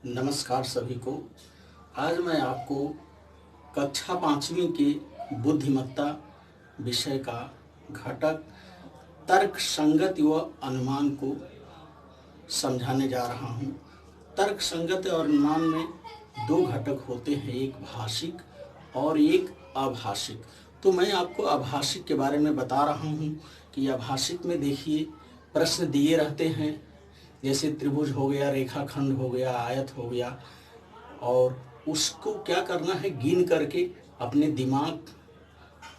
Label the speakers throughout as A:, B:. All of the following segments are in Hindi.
A: नमस्कार सभी को। आज मैं आपको कक्षा 5वीं के बुद्धिमत्ता विषय का घटक तर्क संगत व अनुमान को समझाने जा रहा हूँ। तर्क संगत और अनुमान में दो घटक होते हैं, एक भाषिक और एक अभाषिक। तो मैं आपको अभाषिक के बारे में बता रहा हूँ कि अभाषिक में देखिए प्रश्न दिए रहते हैं, जैसे त्रिभुज हो गया, रेखाखंड हो गया, आयत हो गया, और उसको क्या करना है, गिन करके अपने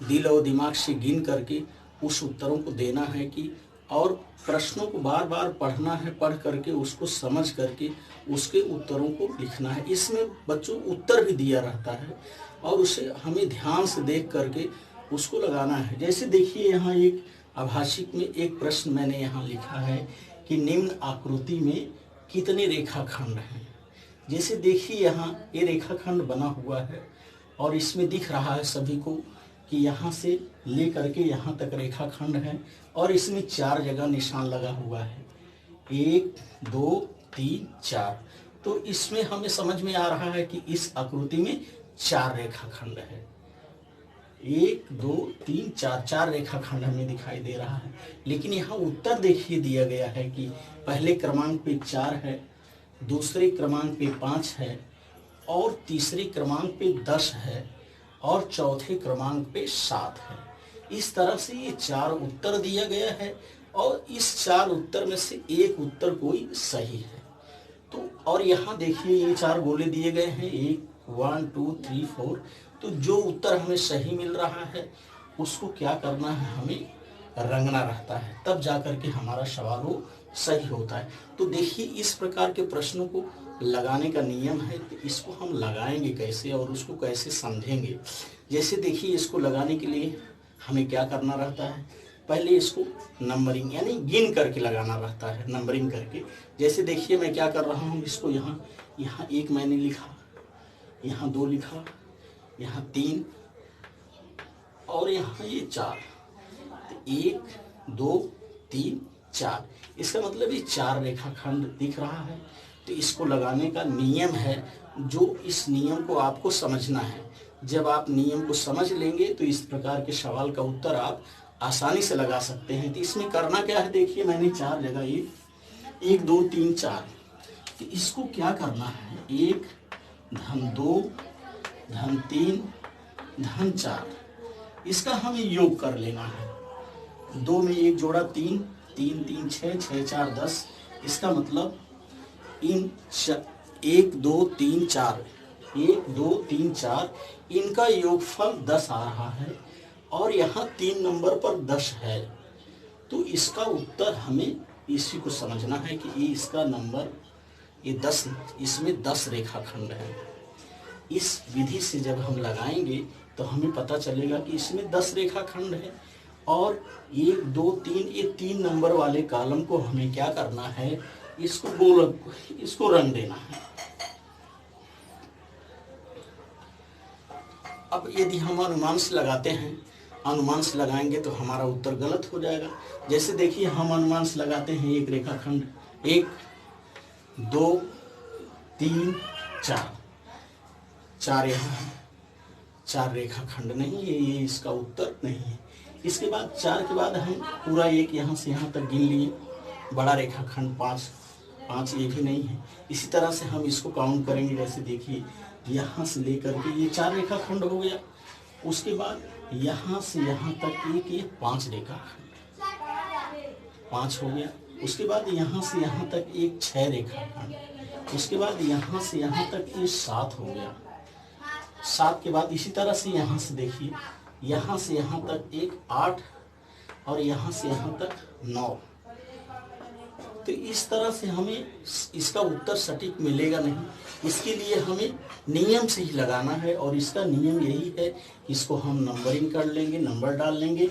A: दिल और दिमाग से गिन करके उस उत्तरों को देना है कि, और प्रश्नों को बार बार पढ़ना है, पढ़ करके उसको समझ करके उसके उत्तरों को लिखना है। इसमें बच्चों उत्तर भी दिया रहता है और उसे हमें ध्यान से देख करके उसको लगाना है। जैसे देखिए यहाँ एक आभाषिक में एक प्रश्न मैंने यहाँ लिखा है कि निम्न आकृति में कितने रेखाखंड हैं। जैसे देखिए यहाँ ये रेखाखंड बना हुआ है और इसमें दिख रहा है सभी को कि यहाँ से ले करके यहाँ तक रेखाखंड है और इसमें 4 जगह निशान लगा हुआ है, 1 2 3 4। तो इसमें हमें समझ में आ रहा है कि इस आकृति में 4 रेखाखंड है, 1 2 3 4 4 रेखाखंड हमें दिखाई दे रहा है। लेकिन यहाँ उत्तर देखिए दिया गया है कि पहले क्रमांक पे 4 है, दूसरे क्रमांक पे 5 है, और तीसरे क्रमांक पे 10 है, और चौथे क्रमांक पे 7 है। इस तरह से ये 4 उत्तर दिया गया है और इस 4 उत्तर में से एक उत्तर कोई सही है। तो और यहाँ देखिए ये 4 गोले दिए गए हैं, 1 2 3 4। तो जो उत्तर हमें सही मिल रहा है उसको क्या करना है, हमें रंगना रहता है, तब जाकर के हमारा सवाल वो सही होता है। तो देखिए इस प्रकार के प्रश्नों को लगाने का नियम है, तो इसको हम लगाएंगे कैसे और उसको कैसे समझेंगे। जैसे देखिए इसको लगाने के लिए हमें क्या करना रहता है, पहले इसको नंबरिंग यानी गिन करके लगाना रहता है, नंबरिंग करके। जैसे देखिए मैं क्या कर रहा हूँ, इसको यहाँ 1 मैंने लिखा, यहाँ 2 लिखा, यहाँ 3 और यहाँ ये 4। 1 2 3 4, इसका मतलब ये 4 रेखाखंड दिख रहा है। तो इसको लगाने का नियम है, जो इस नियम को आपको समझना है। जब आप नियम को समझ लेंगे तो इस प्रकार के सवाल का उत्तर आप आसानी से लगा सकते हैं। तो इसमें करना क्या है, देखिए मैंने 4 जगह 1 2 3 4, तो इसको क्या करना है, 1 धन 2 धन 3 धन 4, इसका हमें योग कर लेना है। 2 में 1 जोड़ा 3, 3 3 6, 6 4 10। इसका मतलब इन 1 2 3 4, 1 2 3 4 इनका योगफल 10 आ रहा है और यहाँ 3 नंबर पर 10 है। तो इसका उत्तर हमें इसी को समझना है कि ये इसका नंबर ये 10, इसमें 10 रेखाखंड है। इस विधि से जब हम लगाएंगे तो हमें पता चलेगा कि इसमें 10 रेखाखंड है और 1 2 3 ये 3 नंबर वाले कॉलम को हमें क्या करना है, इसको गोल, इसको रंग देना है। अब यदि हम अनुमान से लगाते हैं, अनुमान से लगाएंगे तो हमारा उत्तर गलत हो जाएगा। जैसे देखिए हम अनुमान से लगाते हैं, एक रेखाखंड 1 2 3 4, 4 यहाँ है, 4 रेखाखंड नहीं है, ये इसका उत्तर नहीं है। इसके बाद 4 के बाद हम पूरा एक यहाँ से यहाँ तक गिन लिए, बड़ा रेखाखंड 5 ये भी नहीं है। इसी तरह से हम इसको काउंट करेंगे। जैसे देखिए यहाँ से लेकर के ये 4 रेखाखंड हो गया, उसके बाद यहाँ से यहाँ तक ये 5 रेखाखंड, 5 हो गया। उसके बाद यहाँ से यहाँ तक 6 रेखाखंड, उसके बाद यहाँ से यहाँ तक 7 हो गया। 7 के बाद इसी तरह से यहाँ से देखिए, यहाँ से यहाँ तक 8 और यहाँ से यहाँ तक 9। तो इस तरह से हमें इसका उत्तर सटीक मिलेगा नहीं। इसके लिए हमें नियम से ही लगाना है और इसका नियम यही है, इसको हम नंबरिंग कर लेंगे, नंबर डाल लेंगे।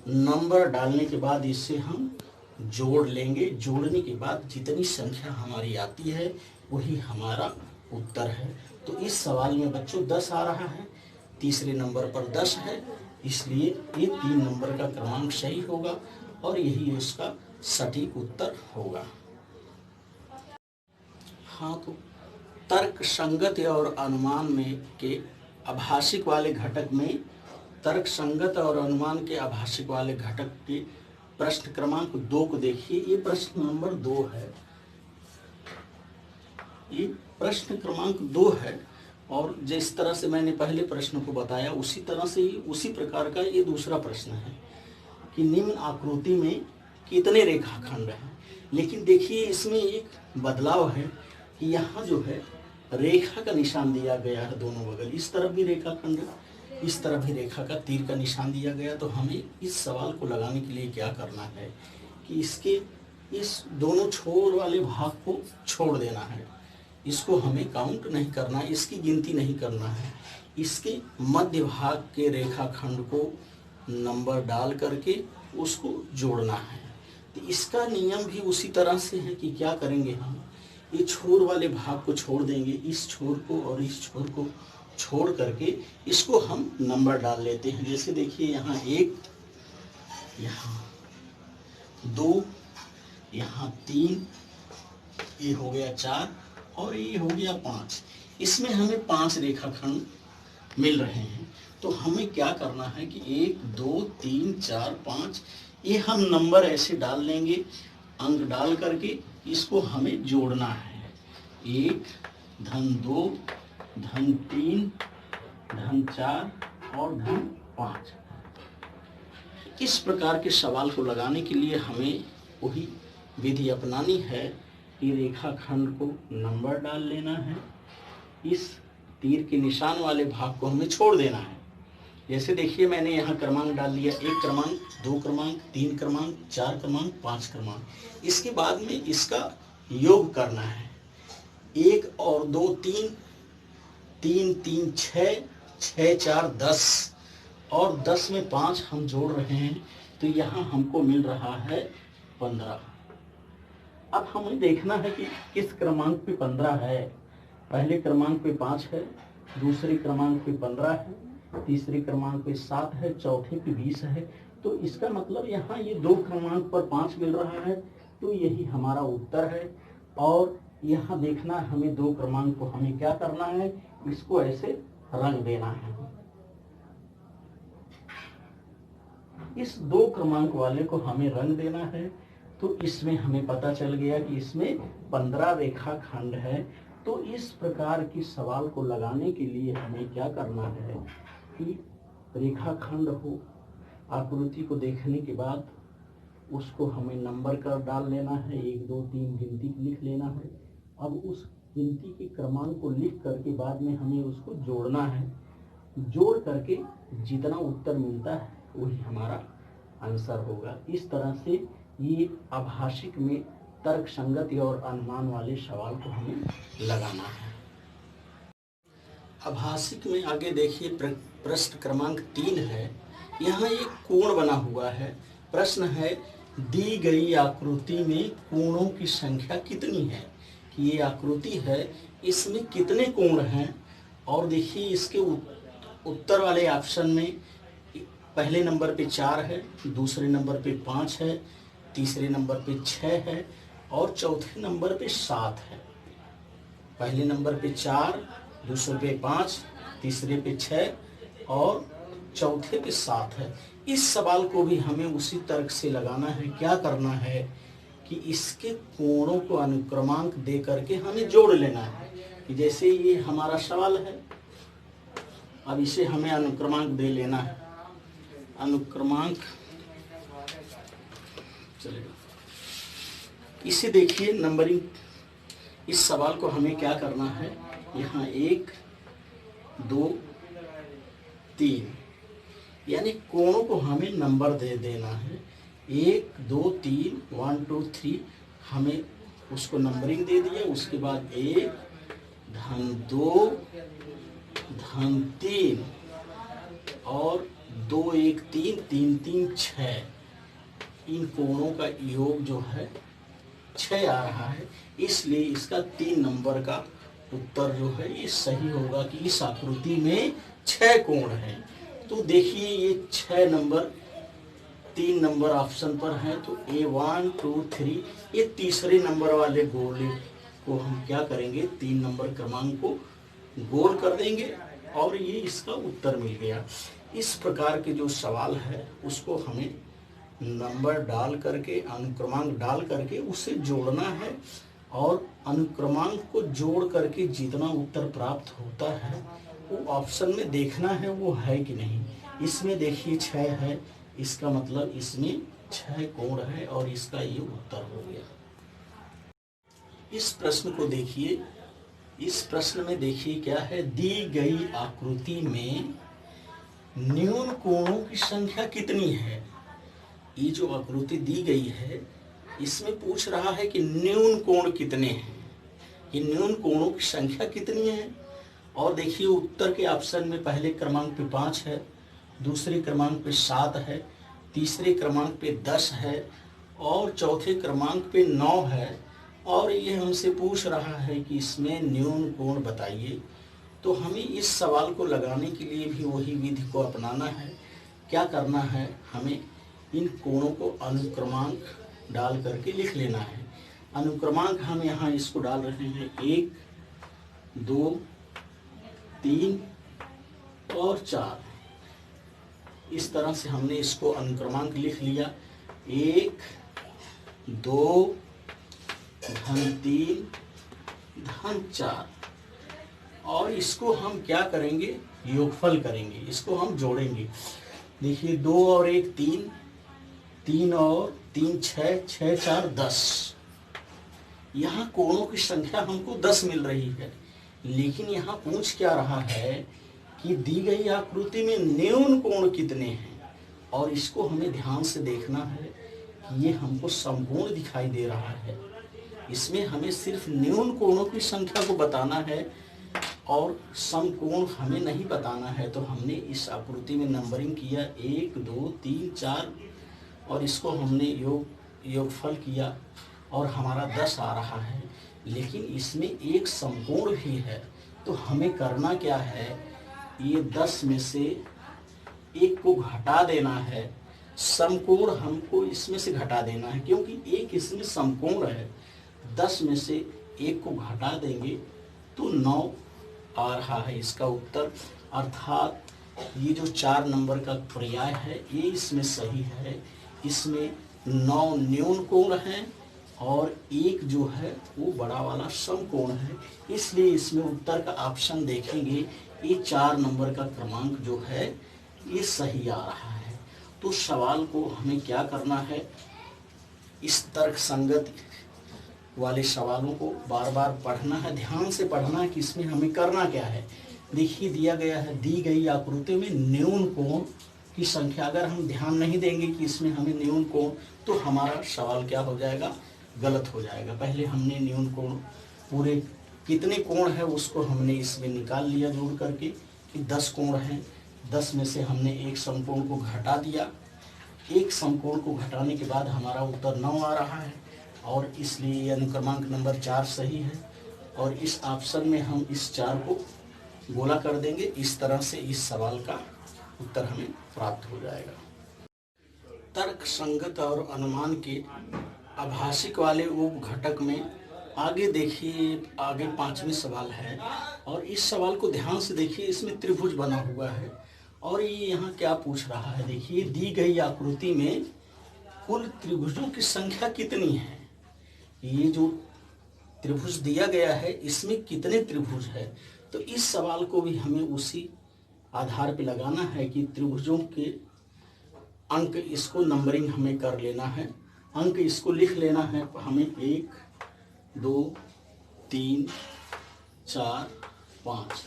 A: नंबर डालने के बाद इससे हम जोड़ लेंगे, जोड़ने के बाद जितनी संख्या हमारी आती है वही हमारा उत्तर है। तो इस सवाल में बच्चों 10 आ रहा है, तीसरे नंबर पर 10 है, इसलिए ये 3 नंबर का क्रमांक सही होगा और यही उसका सटीक उत्तर होगा। हाँ, तो तर्क संगत और अनुमान में के आभाषिक वाले घटक में तर्क संगत और अनुमान के आभाषिक वाले घटक के प्रश्न क्रमांक 2 को देखिए। ये प्रश्न नंबर 2 है, ये प्रश्न क्रमांक 2 है। और जिस तरह से मैंने पहले प्रश्न को बताया उसी तरह से उसी प्रकार का ये दूसरा प्रश्न है कि निम्न आकृति में कितने रेखाखंड हैं। लेकिन देखिए इसमें एक बदलाव है कि यहाँ जो है रेखा का निशान दिया गया है दोनों बगल, इस तरफ भी रेखाखंड है, इस तरफ भी रेखा का तीर का निशान दिया गया। तो हमें इस सवाल को लगाने के लिए क्या करना है कि इसके इस दोनों छोर वाले भाग को छोड़ देना है, इसको हमें काउंट नहीं करना, इसकी गिनती नहीं करना है। इसके मध्य भाग के रेखाखंड को नंबर डाल करके उसको जोड़ना है। तो इसका नियम भी उसी तरह से है कि क्या करेंगे हम, ये छोर वाले भाग को छोड़ देंगे, इस छोर को और इस छोर को छोड़ करके इसको हम नंबर डाल लेते हैं। जैसे देखिए यहाँ 1, यहाँ 2, यहाँ 3, ये हो गया 4 और ये हो गया 5। इसमें हमें 5 रेखाखंड मिल रहे हैं। तो हमें क्या करना है कि 1 2 3 4 5 ये हम नंबर ऐसे डाल लेंगे, अंक डाल करके इसको हमें जोड़ना है। 1 धन 2 धन 3 धन 4 और धन 5। इस प्रकार के सवाल को लगाने के लिए हमें वही विधि अपनानी है कि रेखाखंड को नंबर डाल लेना है, इस तीर के निशान वाले भाग को हमें छोड़ देना है। जैसे देखिए मैंने यहाँ क्रमांक डाल लिया, 1 क्रमांक 2 क्रमांक 3 क्रमांक 4 क्रमांक 5 क्रमांक। इसके बाद में इसका योग करना है। 1 और 2 3, 3 3 6, 6 4 10 और 10 में 5 हम जोड़ रहे हैं तो यहाँ हमको मिल रहा है 15। अब हमें देखना है कि किस क्रमांक पे 15 है। पहले क्रमांक पे 5 है, दूसरे क्रमांक पे 15 है, तीसरे क्रमांक पे 7 है, चौथे पे 20 है। तो इसका मतलब यहाँ ये 2 क्रमांक पर 5 मिल रहा है, तो यही हमारा उत्तर है। और यहाँ देखना हमें 2 क्रमांक को हमें क्या करना है, इसको ऐसे रंग देना है। इस 2 क्रमांक वाले को हमें रंग देना है। तो इसमें हमें पता चल गया कि इसमें 15 रेखाखंड है। तो इस प्रकार की सवाल को लगाने के लिए हमें क्या करना है कि रेखाखंड हो, आकृति को देखने के बाद उसको हमें नंबर कर डाल लेना है, 1 2 3 गिनती लिख लेना है। अब उस गिनती के क्रमांक को लिख करके बाद में हमें उसको जोड़ना है। जोड़ करके जितना उत्तर मिलता है वही हमारा आंसर होगा। इस तरह से ये आभाषिक में तर्क संगति और अनुमान वाले सवाल को हमें लगाना है। आभाषिक में आगे देखिए प्रश्न क्रमांक 3 है। यहाँ एक कोण बना हुआ है। प्रश्न है दी गई आकृति में कोणों की संख्या कितनी है, कि ये आकृति है इसमें कितने कोण हैं। और देखिए इसके उत्तर वाले ऑप्शन में पहले नंबर पे 4 है, दूसरे नंबर पे 5 है, तीसरे नंबर पे 6 है और चौथे नंबर पे 7 है। पहले नंबर पे 4, दूसरे पे 5, तीसरे पे 6 और चौथे पे 7 है। इस सवाल को भी हमें उसी तर्क से लगाना है। क्या करना है कि इसके कोणों को अनुक्रमांक दे करके हमें जोड़ लेना है। कि जैसे ये हमारा सवाल है, अब इसे हमें अनुक्रमांक दे लेना है। अनुक्रमांक चलेगा, इसे देखिए नंबरिंग। इस सवाल को हमें क्या करना है, यहाँ 1 2 3 यानी कोणों को हमें नंबर दे देना है। 1 2 3 1 2 3 हमें उसको नंबरिंग दे दिया। उसके बाद 1 धन 2 धन 3 और 2 1 3 3 3 6। इन कोणों का योग जो है 6 आ रहा है, इसलिए इसका 3 नंबर का उत्तर जो है ये सही होगा कि इस आकृति में 6 कोण हैं। तो देखिए ये 6 नंबर 3 नंबर ऑप्शन पर है। तो A1 2 3 ये तीसरे नंबर वाले गोले को हम क्या करेंगे, 3 नंबर क्रमांक को गोल कर देंगे और ये इसका उत्तर मिल गया। इस प्रकार के जो सवाल है उसको हमें नंबर डाल करके, अनुक्रमांक डाल करके उसे जोड़ना है और अनुक्रमांक को जोड़ करके जितना उत्तर प्राप्त होता है वो ऑप्शन में देखना है वो है कि नहीं। इसमें देखिए 6 है, इसका मतलब इसमें 6 कोण है और इसका ये उत्तर हो गया। इस प्रश्न को देखिए, इस प्रश्न में देखिए क्या है, दी गई आकृति में न्यून कोणों की संख्या कितनी है। ये जो आकृति दी गई है इसमें पूछ रहा है कि न्यून कोण कितने हैं, ये न्यून कोणों की संख्या कितनी है। और देखिए उत्तर के ऑप्शन में पहले क्रमांक पे 5 है, दूसरे क्रमांक पे 7 है, तीसरे क्रमांक पे 10 है और चौथे क्रमांक पे 9 है। और ये हमसे पूछ रहा है कि इसमें न्यून कोण बताइए। तो हमें इस सवाल को लगाने के लिए भी वही विधि को अपनाना है। क्या करना है, हमें इन कोणों को अनुक्रमांक डाल करके लिख लेना है। अनुक्रमांक हम यहाँ इसको डाल रहे हैं 1, 2, 3 और 4। इस तरह से हमने इसको अनुक्रमांक लिख लिया। 1, 2, धन 3, धन 4 और इसको हम क्या करेंगे, योगफल करेंगे, इसको हम जोड़ेंगे। देखिए 2 और 1 3, 3 और 3 6, 6 4 10। यहाँ कोणों की संख्या हमको 10 मिल रही है, लेकिन यहाँ पूछ क्या रहा है कि दी गई आकृति में न्यून कोण कितने हैं। और इसको हमें ध्यान से देखना है कि ये हमको समकोण दिखाई दे रहा है। इसमें हमें सिर्फ न्यून कोणों की संख्या को बताना है और समकोण हमें नहीं बताना है। तो हमने इस आकृति में नंबरिंग किया 1 2 3 4 और इसको हमने योगफल किया और हमारा 10 आ रहा है। लेकिन इसमें एक समकोण भी है, तो हमें करना क्या है, ये 10 में से 1 को घटा देना है। समकोण हमको इसमें से घटा देना है क्योंकि एक इसमें समकोण है। 10 में से 1 को घटा देंगे तो 9 आ रहा है इसका उत्तर। अर्थात ये जो 4 नंबर का पर्याय है ये इसमें सही है। इसमें 9 न्यून कोण है और 1 जो है वो बड़ा वाला समकोण है। इसलिए इसमें उत्तर का ऑप्शन देखेंगे, ये 4 नंबर का क्रमांक जो है ये सही आ रहा है। तो सवाल को हमें क्या करना है, इस तर्क संगत वाले सवालों को बार बार पढ़ना है, ध्यान से पढ़ना है कि इसमें हमें करना क्या है। देखिए दिया गया है, दी गई आकृति में न्यून कोण की संख्या। अगर हम ध्यान नहीं देंगे कि इसमें हमें न्यून कोण, तो हमारा सवाल क्या हो जाएगा, गलत हो जाएगा। पहले हमने न्यून कोण पूरे कितने कोण है उसको हमने इसमें निकाल लिया जोड़ करके कि 10 कोण हैं। 10 में से हमने एक समकोण को घटा दिया। एक समकोण को घटाने के बाद हमारा उत्तर 9 आ रहा है और इसलिए अनुक्रमांक नंबर 4 सही है। और इस ऑप्शन में हम इस 4 को गोला कर देंगे। इस तरह से इस सवाल का उत्तर हमें प्राप्त हो जाएगा। तर्क संगत और अनुमान के आभाषिक वाले उप घटक में आगे देखिए, आगे 5वें सवाल है और इस सवाल को ध्यान से देखिए। इसमें त्रिभुज बना हुआ है और ये यहाँ क्या पूछ रहा है, देखिए दी गई आकृति में कुल त्रिभुजों की संख्या कितनी है। ये जो त्रिभुज दिया गया है इसमें कितने त्रिभुज है। तो इस सवाल को भी हमें उसी आधार पे लगाना है कि त्रिभुजों के अंक, इसको नंबरिंग हमें कर लेना है, अंक इसको लिख लेना है हमें 1 2 3 4 5।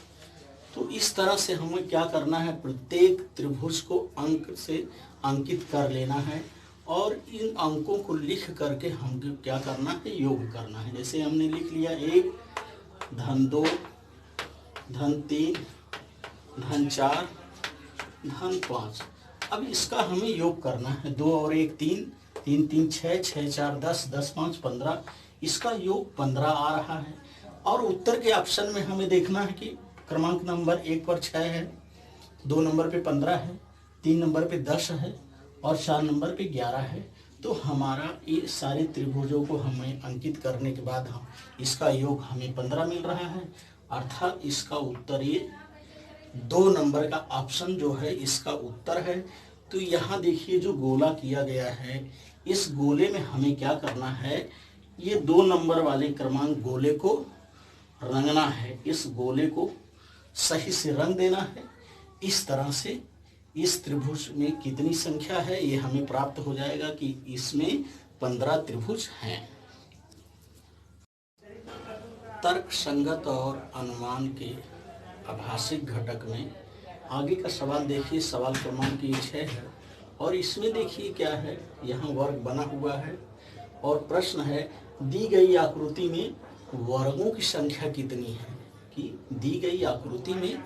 A: तो इस तरह से हमें क्या करना है, प्रत्येक त्रिभुज को अंक से अंकित कर लेना है और इन अंकों को लिख करके हम क्या करना है, योग करना है। जैसे हमने लिख लिया 1 धन 2 धन 3 धन 4 धन 5। अब इसका हमें योग करना है। 2 और 1 3, 3 3 6, 6 4 10, 10 5 15। इसका योग 15 आ रहा है। और उत्तर के ऑप्शन में हमें देखना है कि क्रमांक नंबर 1 पर 6 है, 2 नंबर पे 15 है, 3 नंबर पे 10 है और 4 नंबर पे 11 है। तो हमारा ये सारे त्रिभुजों को हमें अंकित करने के बाद हम इसका योग हमें 15 मिल रहा है, अर्थात इसका उत्तर ये 2 नंबर का ऑप्शन जो है इसका उत्तर है। तो यहाँ देखिए जो गोला किया गया है, इस गोले में हमें क्या करना है, ये 2 नंबर वाले क्रमांक गोले को रंगना है, इस गोले को सही से रंग देना है। इस तरह से इस त्रिभुज में कितनी संख्या है ये हमें प्राप्त हो जाएगा कि इसमें 15 त्रिभुज हैं। तर्क संगत और अनुमान के आभाषिक घटक में आगे का सवाल देखिए, सवाल क्रमांक 6 है और इसमें देखिए क्या है, यहाँ वर्ग बना हुआ है और प्रश्न है दी गई आकृति में वर्गों की संख्या कितनी है, कि दी गई आकृति में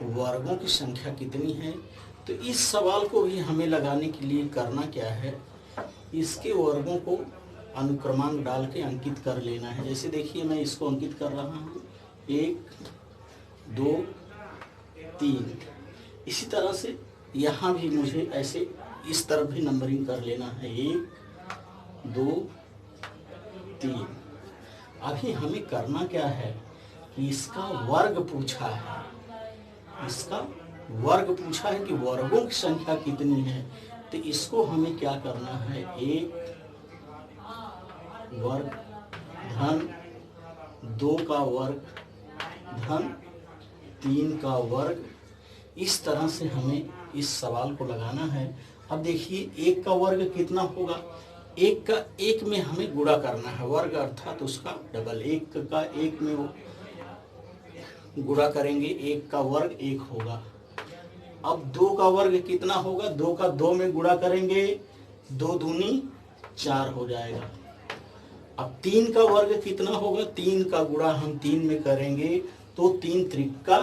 A: वर्गों की संख्या कितनी है। तो इस सवाल को भी हमें लगाने के लिए करना क्या है, इसके वर्गों को अनुक्रमांक डाल के अंकित कर लेना है। जैसे देखिए मैं इसको अंकित कर रहा हूँ 1 2 3। इसी तरह से यहाँ भी मुझे ऐसे इस तरफ भी नंबरिंग कर लेना है 1 2 3। अभी हमें करना क्या है कि इसका वर्ग पूछा है, इसका वर्ग पूछा है कि वर्गों की संख्या कितनी है। तो इसको हमें क्या करना है, 1 वर्ग धन 2 का वर्ग धन 3 का वर्ग, इस तरह से हमें इस सवाल को लगाना है। अब देखिए 1 का वर्ग कितना होगा, 1 का 1 में हमें गुणा करना है, वर्ग अर्थात उसका डबल, 1 का 1 में गुणा करेंगे, 1 का वर्ग 1 होगा। अब 2 का वर्ग कितना होगा, 2 का 2 में गुणा करेंगे, 2 दूनी 4 हो जाएगा। अब 3 का वर्ग कितना होगा, 3 का गुणा हम 3 में करेंगे तो 3 त्रिका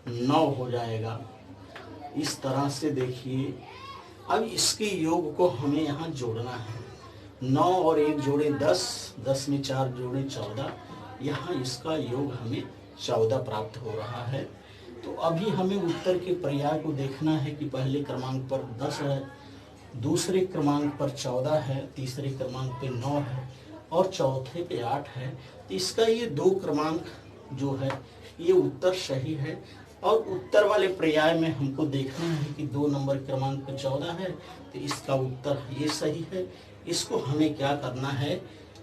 A: 9 हो जाएगा। इस तरह से देखिए अब इसके योग को हमें यहाँ जोड़ना है, 9 और 1 जोड़े 10, 10 में 4 जोड़े 14, यहाँ इसका योग हमें 14 प्राप्त हो रहा है। तो अभी हमें उत्तर के पर्याय को देखना है कि पहले क्रमांक पर 10 है, दूसरे क्रमांक पर 14 है, तीसरे क्रमांक पे 9 है और चौथे पे 8 है। तो इसका ये 2 क्रमांक जो है ये उत्तर सही है। और उत्तर वाले पर्याय में हमको देखना है कि 2 नंबर क्रमांक पे 14 है, तो इसका उत्तर ये सही है। इसको हमें क्या करना है,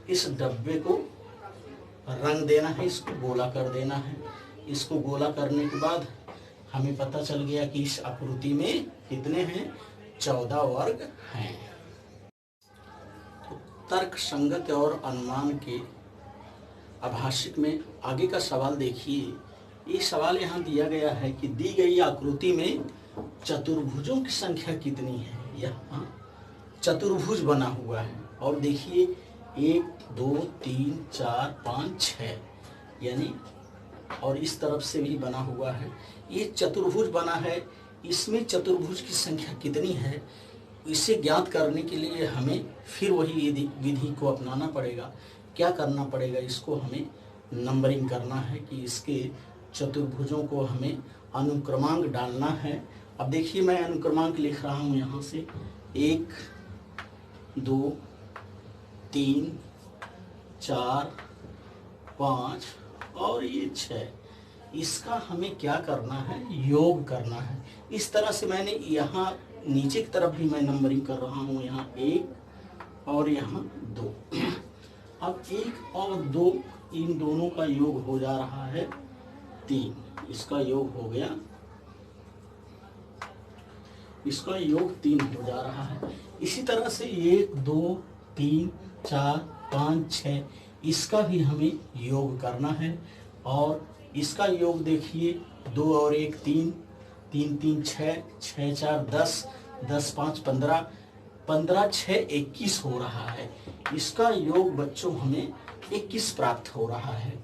A: इस डब्बे को रंग देना है, इसको गोला कर देना है। इसको गोला करने के बाद हमें पता चल गया कि इस आकृति में कितने हैं, 14 वर्ग हैं। तो तर्क संगत और अनुमान के आभाषिक में आगे का सवाल देखिए। ये सवाल यहाँ दिया गया है कि दी गई आकृति में चतुर्भुजों की संख्या कितनी है। यहाँ चतुर्भुज बना हुआ है और देखिए 1 2 3 4 5 6 यानी, और इस तरफ से भी बना हुआ है, ये चतुर्भुज बना है। इसमें चतुर्भुज की संख्या कितनी है, इसे ज्ञात करने के लिए हमें फिर वही विधि को अपनाना पड़ेगा। क्या करना पड़ेगा, इसको हमें नंबरिंग करना है कि इसके चतुर्भुजों को हमें अनुक्रमांक डालना है। अब देखिए मैं अनुक्रमांक लिख रहा हूँ यहाँ से 1 2 3 4 5 और ये 6। इसका हमें क्या करना है, योग करना है। इस तरह से मैंने यहाँ नीचे की तरफ भी मैं नंबरिंग कर रहा हूँ, यहाँ 1 और यहाँ 2। अब 1 और 2 इन दोनों का योग हो जा रहा है 3, इसका योग हो गया, इसका योग 3 हो जा रहा है। इसी तरह से 1 2 3 4 5 6 इसका भी हमें योग करना है। और इसका योग देखिए 2 और 1 3, 3 3 6, 6 4 10, 10 5 15, 15 6 21 हो रहा है। इसका योग बच्चों हमें 21 प्राप्त हो रहा है।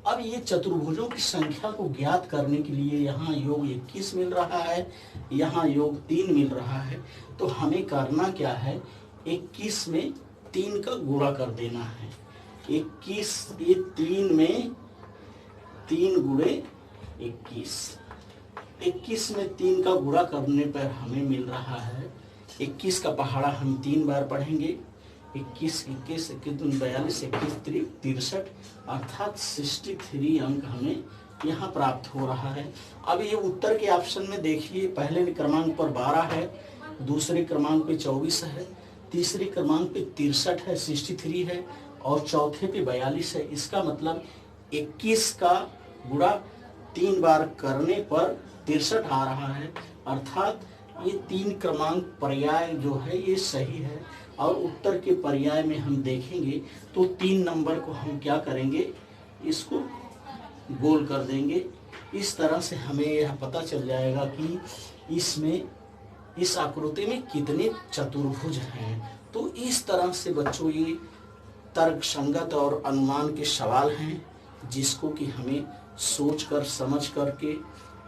A: अब ये चतुर्भुजों की संख्या को ज्ञात करने के लिए यहाँ योग 21 मिल रहा है, यहाँ योग 3 मिल रहा है। तो हमें करना क्या है, 21 में 3 का गुणा कर देना है। 21 ये 3 में 3 गुणे 21, 21 में 3 का गुणा करने पर हमें मिल रहा है 21 का पहाड़ा हम 3 बार पढ़ेंगे, 21 21 21 दूनी 42 21 त्रिक 63 अर्थात 63 अंक हमें यहाँ प्राप्त हो रहा है। अब ये उत्तर के ऑप्शन में देखिए, पहले क्रमांक पर 12 है, दूसरे क्रमांक पे 24 है, तीसरे क्रमांक पे 63 है, 63 है, और चौथे पे 42 है। इसका मतलब 21 का गुणा 3 बार करने पर 63 आ रहा है, अर्थात ये 3 क्रमांक पर्याय जो है ये सही है। और उत्तर के पर्याय में हम देखेंगे तो 3 नंबर को हम क्या करेंगे, इसको गोल कर देंगे। इस तरह से हमें यह पता चल जाएगा कि इसमें इस आकृति में कितने चतुर्भुज हैं। तो इस तरह से बच्चों ये तर्क संगत और अनुमान के सवाल हैं, जिसको कि हमें सोचकर समझ करके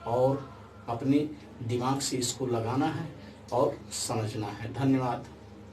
A: और अपने दिमाग से इसको लगाना है और समझना है। धन्यवाद।